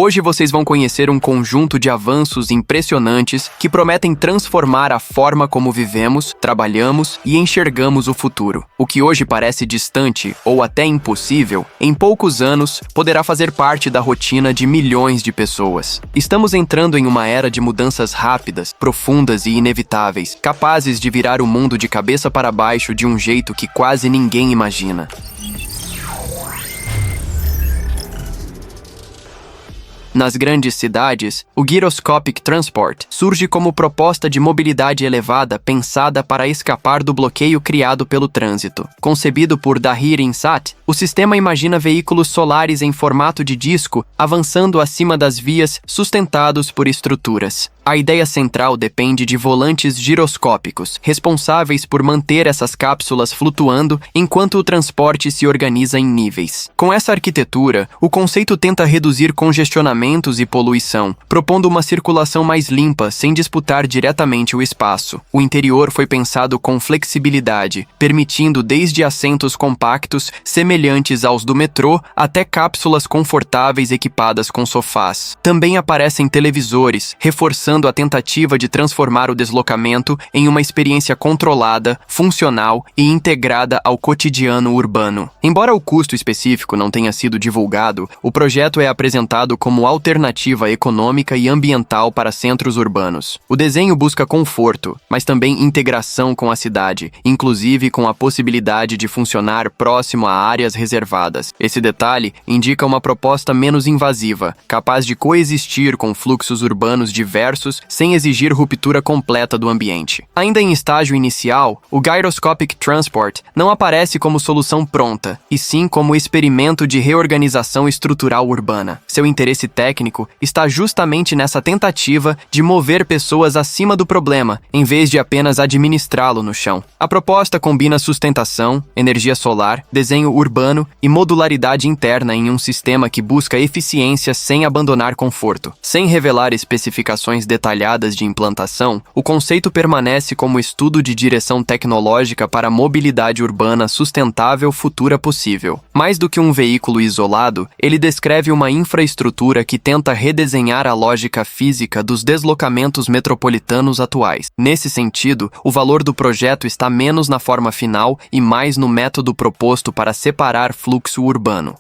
Hoje vocês vão conhecer um conjunto de avanços impressionantes que prometem transformar a forma como vivemos, trabalhamos e enxergamos o futuro. O que hoje parece distante ou até impossível, em poucos anos poderá fazer parte da rotina de milhões de pessoas. Estamos entrando em uma era de mudanças rápidas, profundas e inevitáveis, capazes de virar o mundo de cabeça para baixo de um jeito que quase ninguém imagina. Nas grandes cidades, o Gyroscopic Transport surge como proposta de mobilidade elevada pensada para escapar do bloqueio criado pelo trânsito. Concebido por Dahir Insat, o sistema imagina veículos solares em formato de disco avançando acima das vias sustentados por estruturas. A ideia central depende de volantes giroscópicos, responsáveis por manter essas cápsulas flutuando enquanto o transporte se organiza em níveis. Com essa arquitetura, o conceito tenta reduzir congestionamentos e poluição, propondo uma circulação mais limpa sem disputar diretamente o espaço. O interior foi pensado com flexibilidade, permitindo desde assentos compactos, semelhantes aos do metrô, até cápsulas confortáveis equipadas com sofás. Também aparecem televisores, reforçando a tentativa de transformar o deslocamento em uma experiência controlada, funcional e integrada ao cotidiano urbano. Embora o custo específico não tenha sido divulgado, o projeto é apresentado como alternativa econômica e ambiental para centros urbanos. O desenho busca conforto, mas também integração com a cidade, inclusive com a possibilidade de funcionar próximo a áreas reservadas. Esse detalhe indica uma proposta menos invasiva, capaz de coexistir com fluxos urbanos diversos sem exigir ruptura completa do ambiente. Ainda em estágio inicial, o Gyroscopic Transport não aparece como solução pronta, e sim como experimento de reorganização estrutural urbana. Seu interesse técnico está justamente nessa tentativa de mover pessoas acima do problema, em vez de apenas administrá-lo no chão. A proposta combina sustentação, energia solar, desenho urbano e modularidade interna em um sistema que busca eficiência sem abandonar conforto. Sem revelar especificações detalhadas de implantação, o conceito permanece como estudo de direção tecnológica para a mobilidade urbana sustentável futura possível. Mais do que um veículo isolado, ele descreve uma infraestrutura que tenta redesenhar a lógica física dos deslocamentos metropolitanos atuais. Nesse sentido, o valor do projeto está menos na forma final e mais no método proposto para separar fluxo urbano.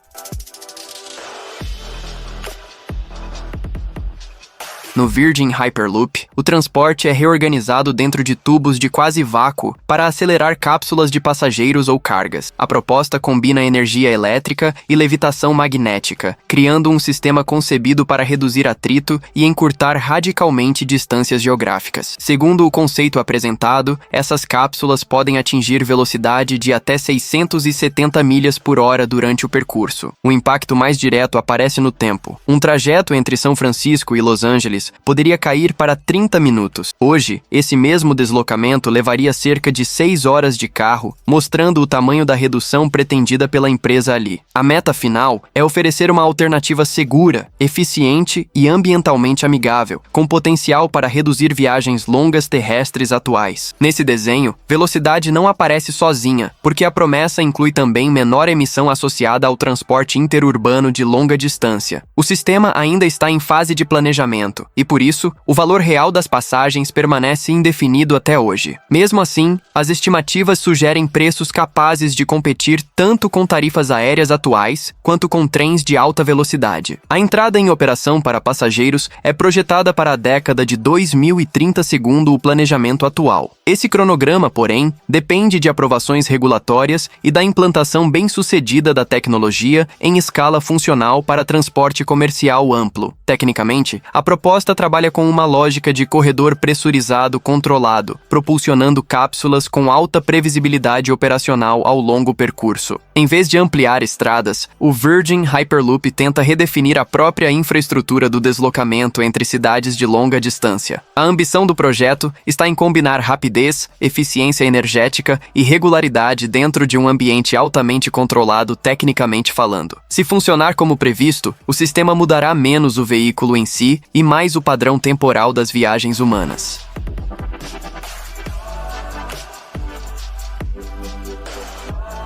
No Virgin Hyperloop, o transporte é reorganizado dentro de tubos de quase vácuo para acelerar cápsulas de passageiros ou cargas. A proposta combina energia elétrica e levitação magnética, criando um sistema concebido para reduzir atrito e encurtar radicalmente distâncias geográficas. Segundo o conceito apresentado, essas cápsulas podem atingir velocidade de até 670 milhas por hora durante o percurso. O impacto mais direto aparece no tempo. Um trajeto entre São Francisco e Los Angeles poderia cair para 30 minutos. Hoje, esse mesmo deslocamento levaria cerca de 6 horas de carro, mostrando o tamanho da redução pretendida pela empresa ali. A meta final é oferecer uma alternativa segura, eficiente e ambientalmente amigável, com potencial para reduzir viagens longas terrestres atuais. Nesse desenho, velocidade não aparece sozinha, porque a promessa inclui também menor emissão associada ao transporte interurbano de longa distância. O sistema ainda está em fase de planejamento, e por isso, o valor real das passagens permanece indefinido até hoje. Mesmo assim, as estimativas sugerem preços capazes de competir tanto com tarifas aéreas atuais, quanto com trens de alta velocidade. A entrada em operação para passageiros é projetada para a década de 2030 segundo o planejamento atual. Esse cronograma, porém, depende de aprovações regulatórias e da implantação bem-sucedida da tecnologia em escala funcional para transporte comercial amplo. Tecnicamente, a proposta trabalha com uma lógica de corredor pressurizado controlado, propulsionando cápsulas com alta previsibilidade operacional ao longo percurso. Em vez de ampliar estradas, o Virgin Hyperloop tenta redefinir a própria infraestrutura do deslocamento entre cidades de longa distância. A ambição do projeto está em combinar rapidez, eficiência energética e regularidade dentro de um ambiente altamente controlado tecnicamente falando. Se funcionar como previsto, o sistema mudará menos o veículo em si e mais o padrão temporal das viagens humanas.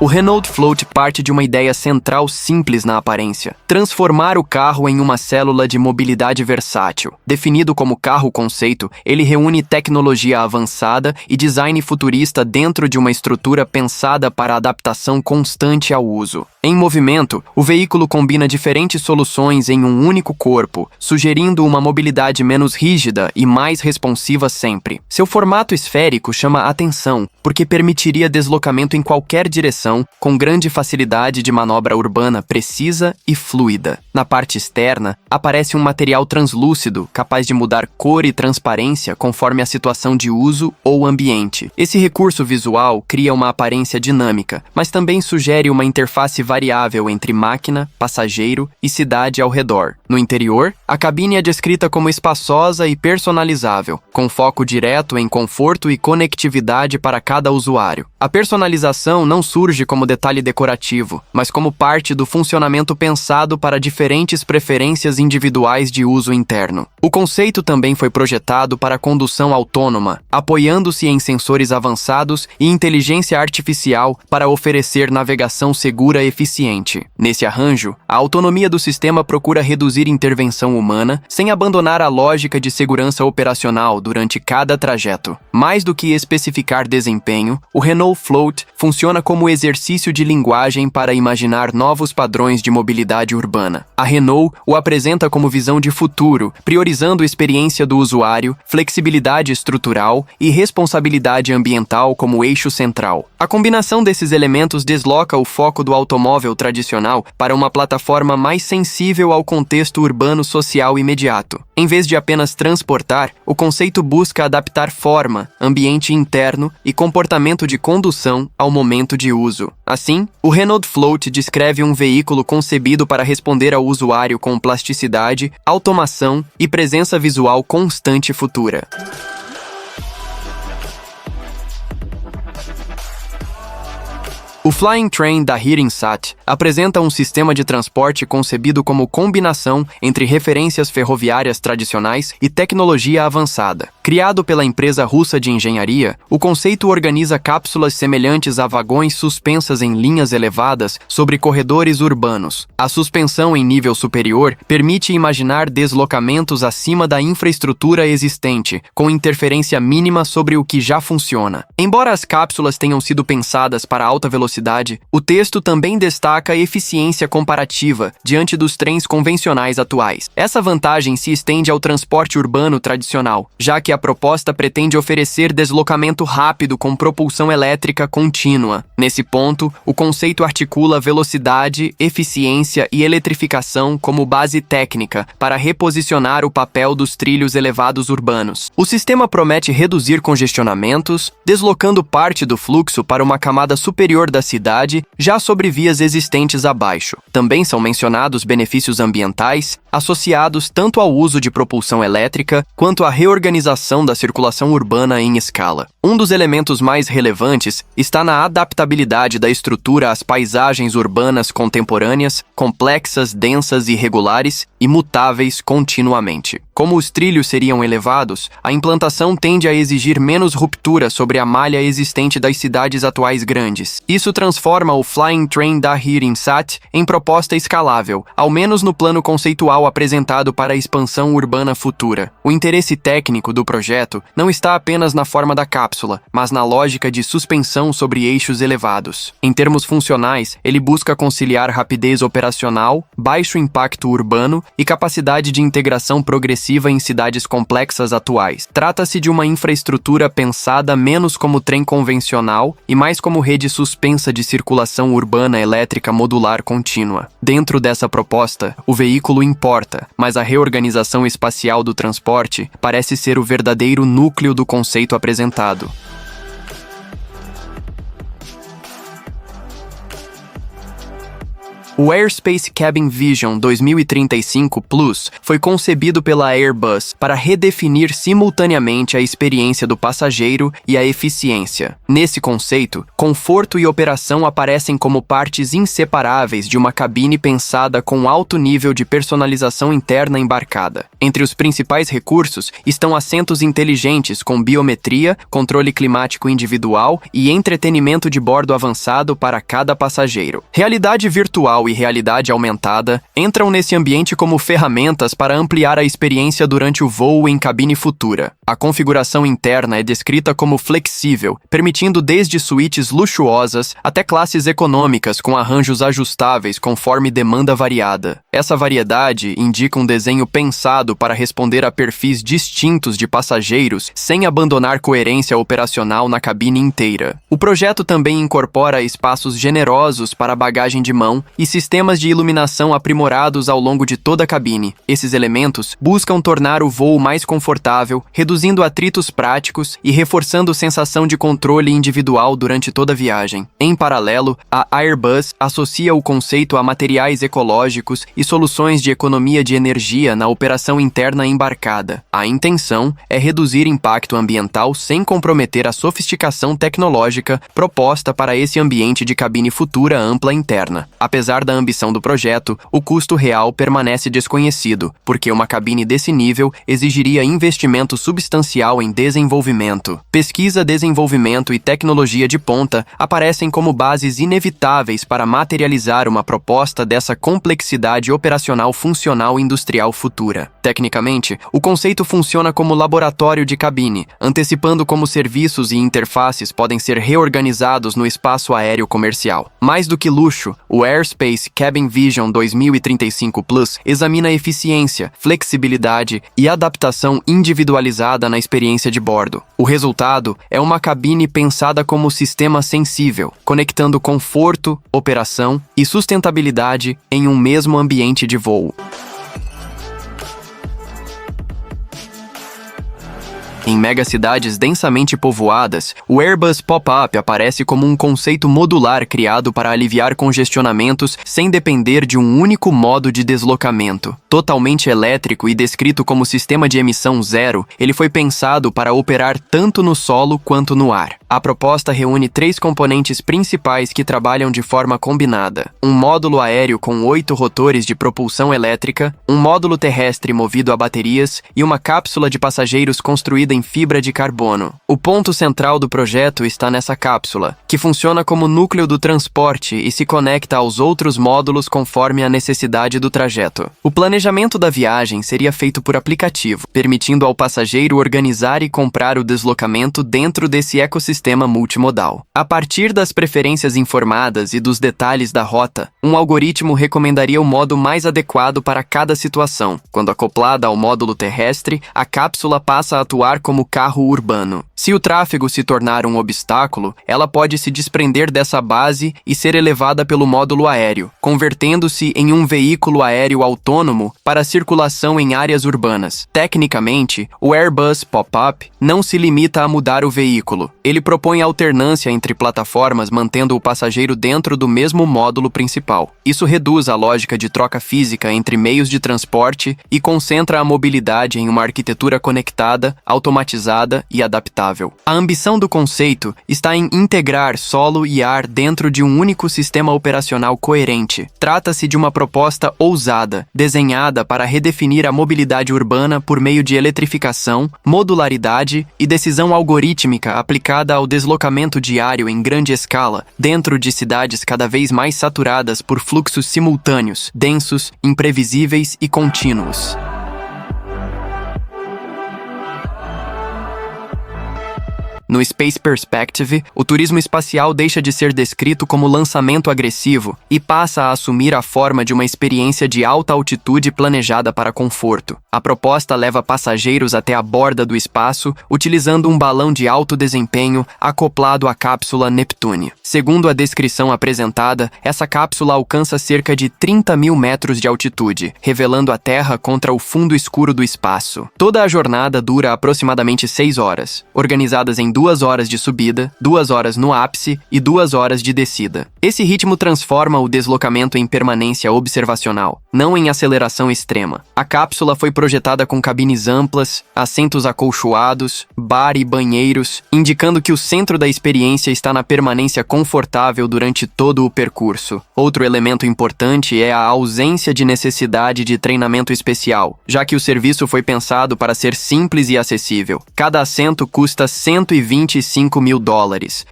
O Renault Float parte de uma ideia central simples na aparência: transformar o carro em uma célula de mobilidade versátil. Definido como carro-conceito, ele reúne tecnologia avançada e design futurista dentro de uma estrutura pensada para adaptação constante ao uso. Em movimento, o veículo combina diferentes soluções em um único corpo, sugerindo uma mobilidade menos rígida e mais responsiva sempre. Seu formato esférico chama a atenção, porque permitiria deslocamento em qualquer direção, com grande facilidade de manobra urbana precisa e fluida. Na parte externa, aparece um material translúcido, capaz de mudar cor e transparência conforme a situação de uso ou ambiente. Esse recurso visual cria uma aparência dinâmica, mas também sugere uma interface variável entre máquina, passageiro e cidade ao redor. No interior, a cabine é descrita como espaçosa e personalizável, com foco direto em conforto e conectividade para cada usuário. A personalização não surge como detalhe decorativo, mas como parte do funcionamento pensado para diferentes preferências individuais de uso interno. O conceito também foi projetado para condução autônoma, apoiando-se em sensores avançados e inteligência artificial para oferecer navegação segura e eficiente. Nesse arranjo, a autonomia do sistema procura reduzir intervenção humana sem abandonar a lógica de segurança operacional durante cada trajeto. Mais do que especificar desempenho, o Renault Float funciona como exercício de linguagem para imaginar novos padrões de mobilidade urbana. A Renault o apresenta como visão de futuro, priorizando a experiência do usuário, flexibilidade estrutural e responsabilidade ambiental como eixo central. A combinação desses elementos desloca o foco do automóvel tradicional para uma plataforma mais sensível ao contexto urbano social imediato. Em vez de apenas transportar, o conceito busca adaptar forma, ambiente interno e comportamento de condução ao momento de uso. Assim, o Renault Float descreve um veículo concebido para responder ao usuário com plasticidade, automação e presença visual constante futura. O Flying Train da Hirinsat apresenta um sistema de transporte concebido como combinação entre referências ferroviárias tradicionais e tecnologia avançada. Criado pela empresa russa de engenharia, o conceito organiza cápsulas semelhantes a vagões suspensas em linhas elevadas sobre corredores urbanos. A suspensão em nível superior permite imaginar deslocamentos acima da infraestrutura existente, com interferência mínima sobre o que já funciona. Embora as cápsulas tenham sido pensadas para alta velocidade, o texto também destaca a eficiência comparativa diante dos trens convencionais atuais. Essa vantagem se estende ao transporte urbano tradicional, já que a proposta pretende oferecer deslocamento rápido com propulsão elétrica contínua. Nesse ponto, o conceito articula velocidade, eficiência e eletrificação como base técnica para reposicionar o papel dos trilhos elevados urbanos. O sistema promete reduzir congestionamentos, deslocando parte do fluxo para uma camada superior da cidade, já sobre vias existentes abaixo. Também são mencionados benefícios ambientais, associados tanto ao uso de propulsão elétrica quanto à reorganização da circulação urbana em escala. Um dos elementos mais relevantes está na adaptabilidade da estrutura às paisagens urbanas contemporâneas, complexas, densas e regulares, e mutáveis continuamente. Como os trilhos seriam elevados, a implantação tende a exigir menos ruptura sobre a malha existente das cidades atuais grandes. Isso transforma o Flying Train da Hirinsat em proposta escalável, ao menos no plano conceitual apresentado para a expansão urbana futura. O interesse técnico do projeto não está apenas na forma da cápsula, mas na lógica de suspensão sobre eixos elevados. Em termos funcionais, ele busca conciliar rapidez operacional, baixo impacto urbano e capacidade de integração progressiva em cidades complexas atuais. Trata-se de uma infraestrutura pensada menos como trem convencional e mais como rede suspensa de circulação urbana elétrica modular contínua. Dentro dessa proposta, o veículo importa, mas a reorganização espacial do transporte parece ser o verdadeiro núcleo do conceito apresentado. O Airspace Cabin Vision 2035 Plus foi concebido pela Airbus para redefinir simultaneamente a experiência do passageiro e a eficiência. Nesse conceito, conforto e operação aparecem como partes inseparáveis de uma cabine pensada com alto nível de personalização interna embarcada. Entre os principais recursos estão assentos inteligentes com biometria, controle climático individual e entretenimento de bordo avançado para cada passageiro. Realidade virtual e realidade aumentada entram nesse ambiente como ferramentas para ampliar a experiência durante o voo em cabine futura. A configuração interna é descrita como flexível, permitindo desde suítes luxuosas até classes econômicas com arranjos ajustáveis conforme demanda variada. Essa variedade indica um desenho pensado para responder a perfis distintos de passageiros sem abandonar coerência operacional na cabine inteira. O projeto também incorpora espaços generosos para bagagem de mão e sistemas de iluminação aprimorados ao longo de toda a cabine. Esses elementos buscam tornar o voo mais confortável, reduzindo atritos práticos e reforçando sensação de controle individual durante toda a viagem. Em paralelo, a Airbus associa o conceito a materiais ecológicos e soluções de economia de energia na operação interna embarcada. A intenção é reduzir impacto ambiental sem comprometer a sofisticação tecnológica proposta para esse ambiente de cabine futura ampla interna. Apesar da ambição do projeto, o custo real permanece desconhecido, porque uma cabine desse nível exigiria investimento substancial em desenvolvimento. Pesquisa, desenvolvimento e tecnologia de ponta aparecem como bases inevitáveis para materializar uma proposta dessa complexidade operacional funcional industrial futura. Tecnicamente, o conceito funciona como laboratório de cabine, antecipando como serviços e interfaces podem ser reorganizados no espaço aéreo comercial. Mais do que luxo, o Airspace Cabin Vision 2035 Plus examina eficiência, flexibilidade e adaptação individualizada na experiência de bordo. O resultado é uma cabine pensada como sistema sensível, conectando conforto, operação e sustentabilidade em um mesmo ambiente de voo. Em megacidades densamente povoadas, o Airbus Pop-up aparece como um conceito modular criado para aliviar congestionamentos sem depender de um único modo de deslocamento. Totalmente elétrico e descrito como sistema de emissão zero, ele foi pensado para operar tanto no solo quanto no ar. A proposta reúne 3 componentes principais que trabalham de forma combinada: um módulo aéreo com 8 rotores de propulsão elétrica, um módulo terrestre movido a baterias e uma cápsula de passageiros construída em fibra de carbono. O ponto central do projeto está nessa cápsula, que funciona como núcleo do transporte e se conecta aos outros módulos conforme a necessidade do trajeto. O planejamento da viagem seria feito por aplicativo, permitindo ao passageiro organizar e comprar o deslocamento dentro desse ecossistema multimodal. A partir das preferências informadas e dos detalhes da rota, um algoritmo recomendaria o modo mais adequado para cada situação. Quando acoplada ao módulo terrestre, a cápsula passa a atuar como carro urbano. Se o tráfego se tornar um obstáculo, ela pode se desprender dessa base e ser elevada pelo módulo aéreo, convertendo-se em um veículo aéreo autônomo para circulação em áreas urbanas. Tecnicamente, o Airbus Pop-up não se limita a mudar o veículo. Ele propõe alternância entre plataformas, mantendo o passageiro dentro do mesmo módulo principal. Isso reduz a lógica de troca física entre meios de transporte e concentra a mobilidade em uma arquitetura conectada, automatizada e adaptável. A ambição do conceito está em integrar solo e ar dentro de um único sistema operacional coerente. Trata-se de uma proposta ousada, desenhada para redefinir a mobilidade urbana por meio de eletrificação, modularidade e decisão algorítmica aplicada ao deslocamento diário em grande escala, dentro de cidades cada vez mais saturadas por fluxos simultâneos, densos, imprevisíveis e contínuos. No Space Perspective, o turismo espacial deixa de ser descrito como lançamento agressivo e passa a assumir a forma de uma experiência de alta altitude planejada para conforto. A proposta leva passageiros até a borda do espaço, utilizando um balão de alto desempenho acoplado à cápsula Neptune. Segundo a descrição apresentada, essa cápsula alcança cerca de 30 mil metros de altitude, revelando a Terra contra o fundo escuro do espaço. Toda a jornada dura aproximadamente 6 horas, organizadas em 2 2 horas de subida, 2 horas no ápice e 2 horas de descida. Esse ritmo transforma o deslocamento em permanência observacional, não em aceleração extrema. A cápsula foi projetada com cabines amplas, assentos acolchoados, bar e banheiros, indicando que o centro da experiência está na permanência confortável durante todo o percurso. Outro elemento importante é a ausência de necessidade de treinamento especial, já que o serviço foi pensado para ser simples e acessível. Cada assento custa $125 mil,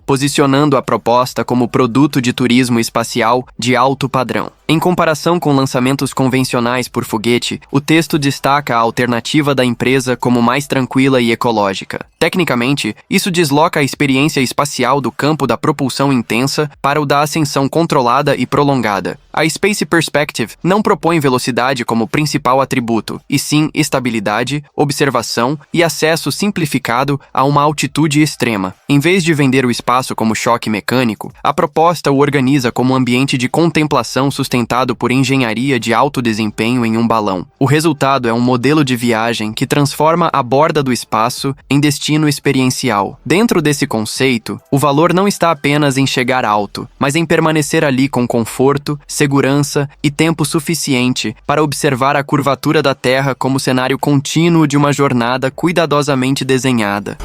posicionando a proposta como produto de turismo espacial de alto padrão. Em comparação com lançamentos convencionais por foguete, o texto destaca a alternativa da empresa como mais tranquila e ecológica. Tecnicamente, isso desloca a experiência espacial do campo da propulsão intensa para o da ascensão controlada e prolongada. A Space Perspective não propõe velocidade como principal atributo, e sim estabilidade, observação e acesso simplificado a uma altitude extrema. Em vez de vender o espaço como choque mecânico, a proposta o organiza como ambiente de contemplação sustentado por engenharia de alto desempenho em um balão. O resultado é um modelo de viagem que transforma a borda do espaço em destino experiencial. Dentro desse conceito, o valor não está apenas em chegar alto, mas em permanecer ali com conforto, segurança e tempo suficiente para observar a curvatura da Terra como cenário contínuo de uma jornada cuidadosamente desenhada.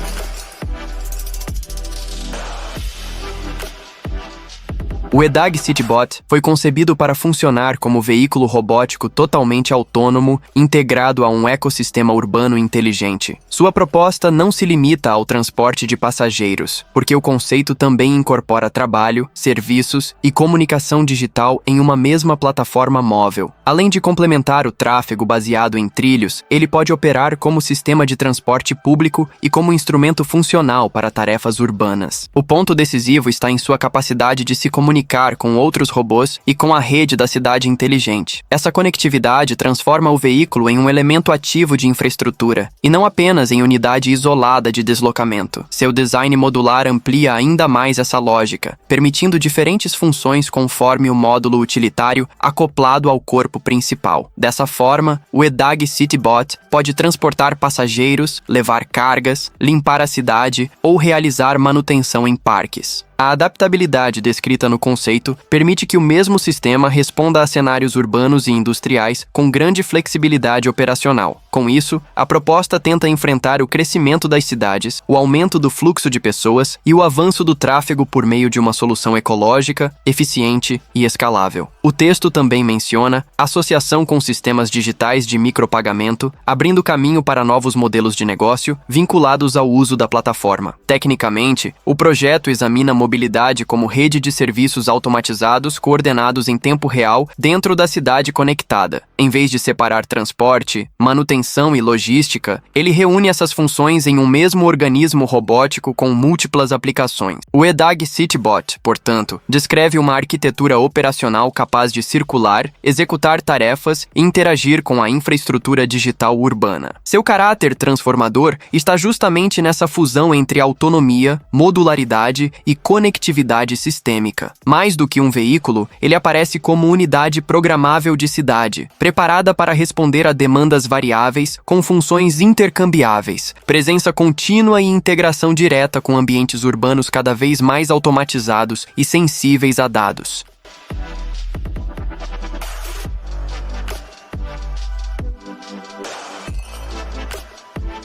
O EDAG CityBot foi concebido para funcionar como veículo robótico totalmente autônomo, integrado a um ecossistema urbano inteligente. Sua proposta não se limita ao transporte de passageiros, porque o conceito também incorpora trabalho, serviços e comunicação digital em uma mesma plataforma móvel. Além de complementar o tráfego baseado em trilhos, ele pode operar como sistema de transporte público e como instrumento funcional para tarefas urbanas. O ponto decisivo está em sua capacidade de se comunicar com outros robôs e com a rede da cidade inteligente. Essa conectividade transforma o veículo em um elemento ativo de infraestrutura, e não apenas em unidade isolada de deslocamento. Seu design modular amplia ainda mais essa lógica, permitindo diferentes funções conforme o módulo utilitário acoplado ao corpo principal. Dessa forma, o EDAG CityBot pode transportar passageiros, levar cargas, limpar a cidade ou realizar manutenção em parques. A adaptabilidade descrita no conceito permite que o mesmo sistema responda a cenários urbanos e industriais com grande flexibilidade operacional. Com isso, a proposta tenta enfrentar o crescimento das cidades, o aumento do fluxo de pessoas e o avanço do tráfego por meio de uma solução ecológica, eficiente e escalável. O texto também menciona associação com sistemas digitais de micropagamento, abrindo caminho para novos modelos de negócio vinculados ao uso da plataforma. Tecnicamente, o projeto examina mobilidade como rede de serviços automatizados coordenados em tempo real dentro da cidade conectada. Em vez de separar transporte, manutenção e logística, ele reúne essas funções em um mesmo organismo robótico com múltiplas aplicações. O EDAG CityBot, portanto, descreve uma arquitetura operacional capaz de circular, executar tarefas e interagir com a infraestrutura digital urbana. Seu caráter transformador está justamente nessa fusão entre autonomia, modularidade e conectividade sistêmica. Mais do que um veículo, ele aparece como unidade programável de cidade, preparada para responder a demandas variáveis com funções intercambiáveis, presença contínua e integração direta com ambientes urbanos cada vez mais automatizados e sensíveis a dados.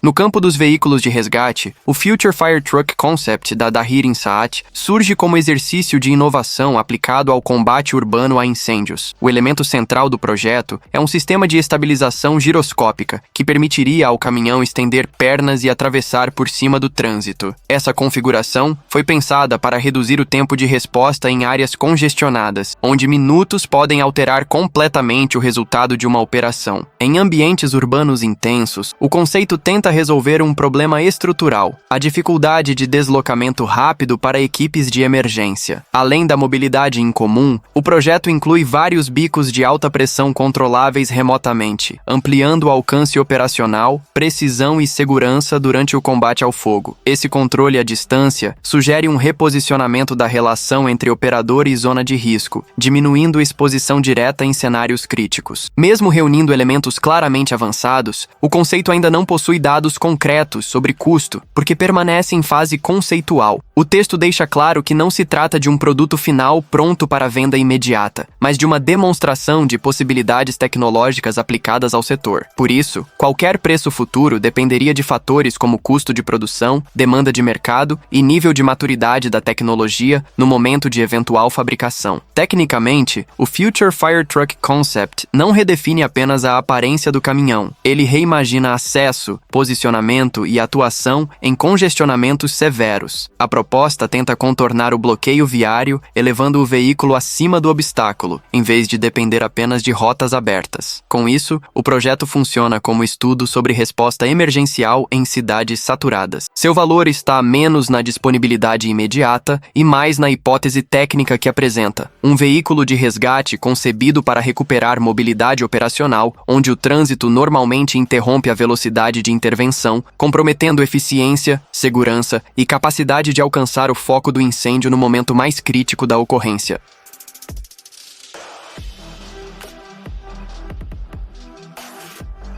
No campo dos veículos de resgate, o Future Fire Truck Concept da Dahir Insaat surge como exercício de inovação aplicado ao combate urbano a incêndios. O elemento central do projeto é um sistema de estabilização giroscópica que permitiria ao caminhão estender pernas e atravessar por cima do trânsito. Essa configuração foi pensada para reduzir o tempo de resposta em áreas congestionadas, onde minutos podem alterar completamente o resultado de uma operação. Em ambientes urbanos intensos, o conceito tenta resolver um problema estrutural, a dificuldade de deslocamento rápido para equipes de emergência. Além da mobilidade incomum, o projeto inclui vários bicos de alta pressão controláveis remotamente, ampliando o alcance operacional, precisão e segurança durante o combate ao fogo. Esse controle à distância sugere um reposicionamento da relação entre operador e zona de risco, diminuindo a exposição direta em cenários críticos. Mesmo reunindo elementos pontos claramente avançados, o conceito ainda não possui dados concretos sobre custo, porque permanece em fase conceitual. O texto deixa claro que não se trata de um produto final pronto para venda imediata, mas de uma demonstração de possibilidades tecnológicas aplicadas ao setor. Por isso, qualquer preço futuro dependeria de fatores como custo de produção, demanda de mercado e nível de maturidade da tecnologia no momento de eventual fabricação. Tecnicamente, o Future Fire Truck Concept não redefine apenas a aparência do caminhão. Ele reimagina acesso, posicionamento e atuação em congestionamentos severos. A proposta tenta contornar o bloqueio viário, elevando o veículo acima do obstáculo, em vez de depender apenas de rotas abertas. Com isso, o projeto funciona como estudo sobre resposta emergencial em cidades saturadas. Seu valor está menos na disponibilidade imediata e mais na hipótese técnica que apresenta. Um veículo de resgate concebido para recuperar mobilidade operacional, onde o trânsito normalmente interrompe a velocidade de intervenção, comprometendo eficiência, segurança e capacidade de alcançar o foco do incêndio no momento mais crítico da ocorrência.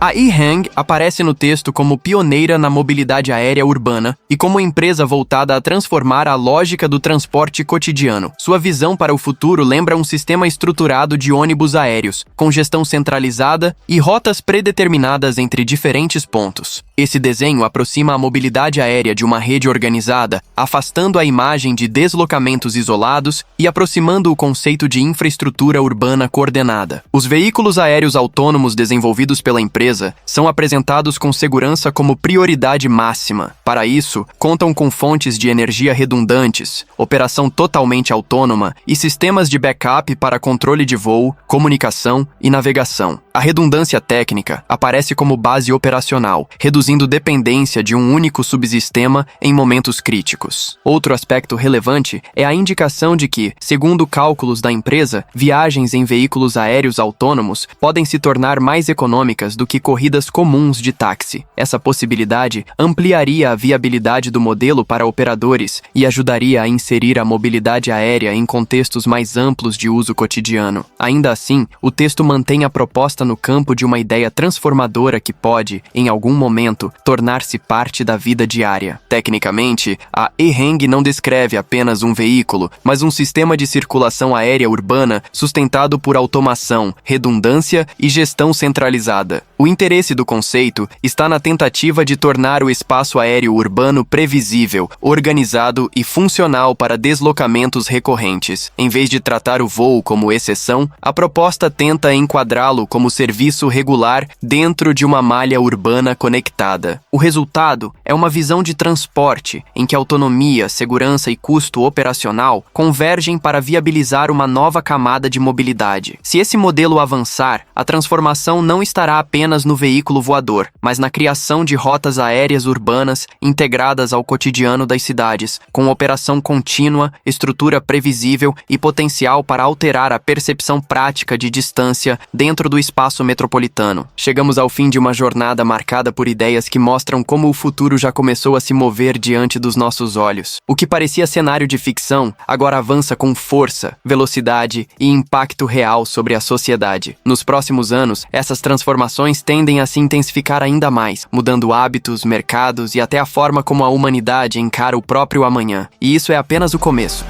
A EHang aparece no texto como pioneira na mobilidade aérea urbana e como empresa voltada a transformar a lógica do transporte cotidiano. Sua visão para o futuro lembra um sistema estruturado de ônibus aéreos, com gestão centralizada e rotas predeterminadas entre diferentes pontos. Esse desenho aproxima a mobilidade aérea de uma rede organizada, afastando a imagem de deslocamentos isolados e aproximando o conceito de infraestrutura urbana coordenada. Os veículos aéreos autônomos desenvolvidos pela empresa são apresentados com segurança como prioridade máxima. Para isso, contam com fontes de energia redundantes, operação totalmente autônoma e sistemas de backup para controle de voo, comunicação e navegação. A redundância técnica aparece como base operacional, reduzindo dependência de um único subsistema em momentos críticos. Outro aspecto relevante é a indicação de que, segundo cálculos da empresa, viagens em veículos aéreos autônomos podem se tornar mais econômicas do que corridas comuns de táxi. Essa possibilidade ampliaria a viabilidade do modelo para operadores e ajudaria a inserir a mobilidade aérea em contextos mais amplos de uso cotidiano. Ainda assim, o texto mantém a proposta no campo de uma ideia transformadora que pode, em algum momento, tornar-se parte da vida diária. Tecnicamente, a EHang não descreve apenas um veículo, mas um sistema de circulação aérea urbana sustentado por automação, redundância e gestão centralizada. O interesse do conceito está na tentativa de tornar o espaço aéreo urbano previsível, organizado e funcional para deslocamentos recorrentes. Em vez de tratar o voo como exceção, a proposta tenta enquadrá-lo como serviço regular dentro de uma malha urbana conectada. O resultado é uma visão de transporte em que autonomia, segurança e custo operacional convergem para viabilizar uma nova camada de mobilidade. Se esse modelo avançar, a transformação não estará apenas no veículo voador, mas na criação de rotas aéreas urbanas integradas ao cotidiano das cidades, com operação contínua, estrutura previsível e potencial para alterar a percepção prática de distância dentro do espaço metropolitano. Chegamos ao fim de uma jornada marcada por ideias que mostram como o futuro já começou a se mover diante dos nossos olhos. O que parecia cenário de ficção agora avança com força, velocidade e impacto real sobre a sociedade. Nos próximos anos, essas transformações tendem a se intensificar ainda mais, mudando hábitos, mercados e até a forma como a humanidade encara o próprio amanhã. E isso é apenas o começo.